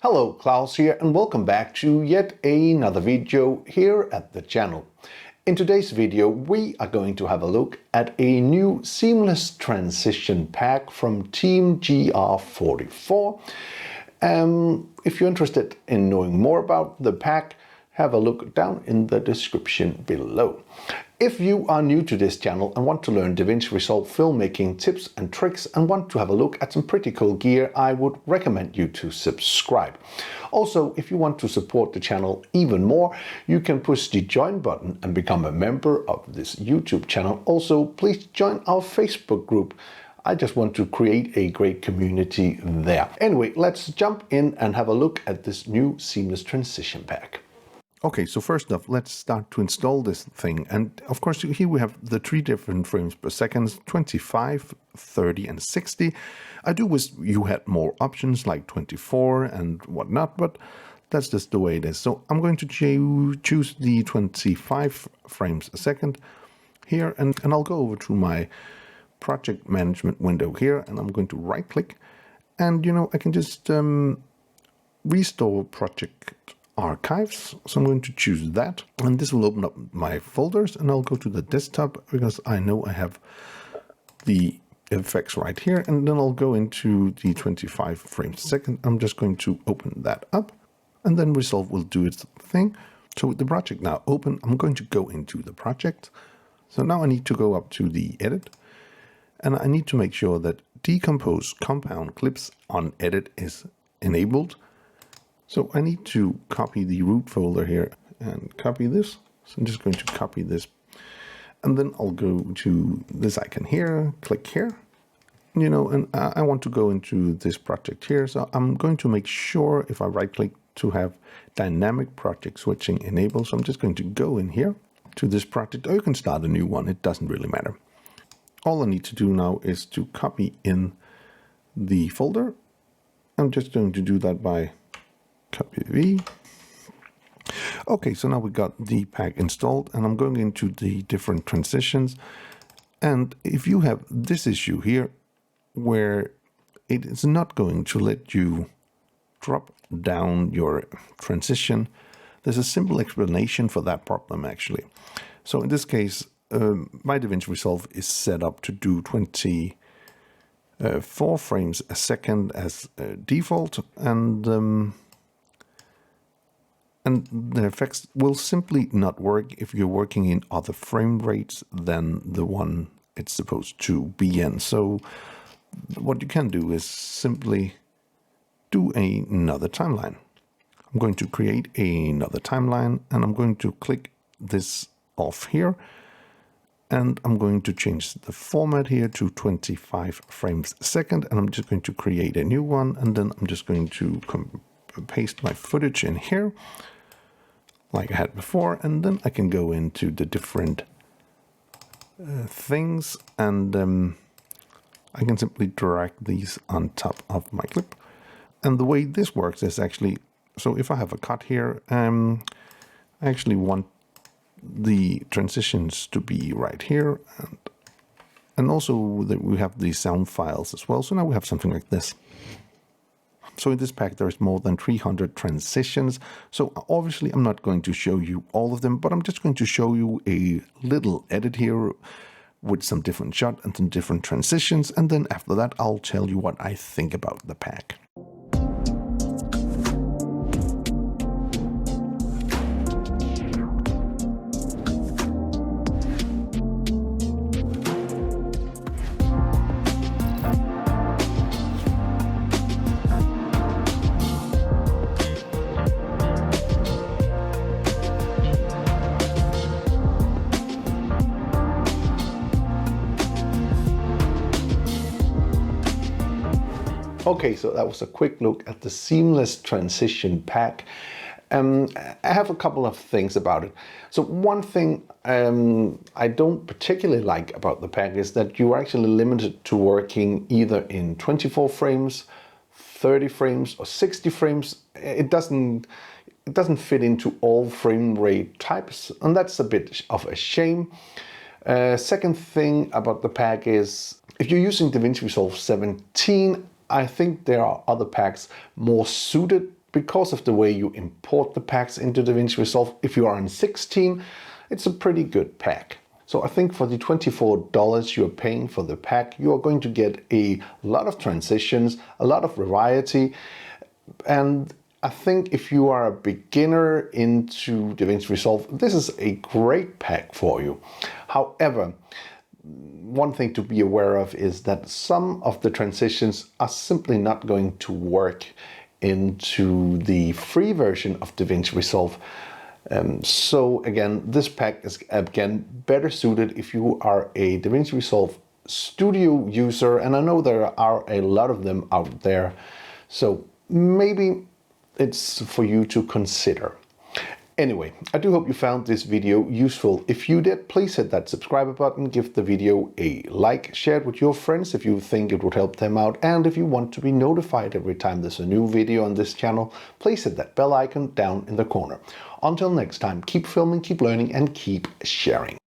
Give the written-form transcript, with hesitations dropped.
Hello, Klaus here, and welcome back to yet another video here at the channel. In today's video, we are going to have a look at a new seamless transition pack from Team GR44. If you're interested in knowing more about the pack, have a look down in the description below. If you are new to this channel and want to learn Davinci Resolve filmmaking tips and tricks and want to have a look at some pretty cool gear, I would recommend you to subscribe. Also, if you want to support the channel even more, you can push the join button and become a member of this YouTube channel. Also, please join our Facebook group. I just want to create a great community there. Anyway, let's jump in and have a look at this new seamless transition pack. Okay, so first off, let's start to install this thing. And of course, here we have the 3 different frames per second, 25, 30, and 60. I do wish you had more options like 24 and whatnot, but that's just the way it is. So I'm going to choose the 25 frames a second here, and I'll go over to my project management window here, and I'm going to right click, and I can just restore project archives. So I'm going to choose that, and this will open up my folders, and I'll go to the desktop because I know I have the effects right here, and then I'll go into the 25 frames a second. I'm just going to open that up, and then Resolve will do its thing. So with the project now open, I'm going to go into the project. So now I need to go up to the edit, and I need to make sure that decompose compound clips on edit is enabled. So I need to copy the root folder here and copy this. So I'm just going to copy this, and then I'll go to this icon here, click here, and I want to go into this project here. So I'm going to make sure if I right click to have dynamic project switching enabled. So I'm just going to go in here to this project, or you can start a new one. It doesn't really matter. All I need to do now is to copy in the folder. I'm just going to do that by copy V. Okay, so now we got the pack installed, and I'm going into the different transitions. And if you have this issue here where it is not going to let you drop down your transition, there's a simple explanation for that problem actually. So in this case, my Davinci Resolve is set up to do 24 frames a second as default, and the effects will simply not work if you're working in other frame rates than the one it's supposed to be in. So what you can do is simply do another timeline. I'm going to create another timeline, and I'm going to click this off here, and I'm going to change the format here to 25 frames a second, and I'm just going to create a new one, and then I'm just going to paste my footage in here like I had before, and then I can go into the different things, and I can simply drag these on top of my clip. And the way this works is actually, so if I have a cut here, I actually want the transitions to be right here, and also that we have the sound files as well. So now we have something like this. So in this pack, there's more than 300 transitions. So obviously I'm not going to show you all of them, but I'm just going to show you a little edit here with some different shots and some different transitions. And then after that, I'll tell you what I think about the pack. Okay, so that was a quick look at the seamless transition pack. I have a couple of things about it. So one thing I don't particularly like about the pack is that you are actually limited to working either in 24 frames, 30 frames, or 60 frames. It doesn't fit into all frame rate types, and that's a bit of a shame. Second thing about the pack is if you're using Davinci Resolve 17, I think there are other packs more suited because of the way you import the packs into Davinci Resolve, if you are on 16, it's a pretty good pack. So I think for the $24 you're paying for the pack, you are going to get a lot of transitions, a lot of variety, and I think if you are a beginner into Davinci Resolve, this is a great pack for you. However, one thing to be aware of is that some of the transitions are simply not going to work into the free version of Davinci Resolve. So again, this pack is again better suited if you are a Davinci Resolve Studio user, and I know there are a lot of them out there, so maybe it's for you to consider. Anyway, I do hope you found this video useful. If you did, please hit that subscribe button, give the video a like, share it with your friends if you think it would help them out, and if you want to be notified every time there's a new video on this channel, please hit that bell icon down in the corner. Until next time, keep filming, keep learning, and keep sharing.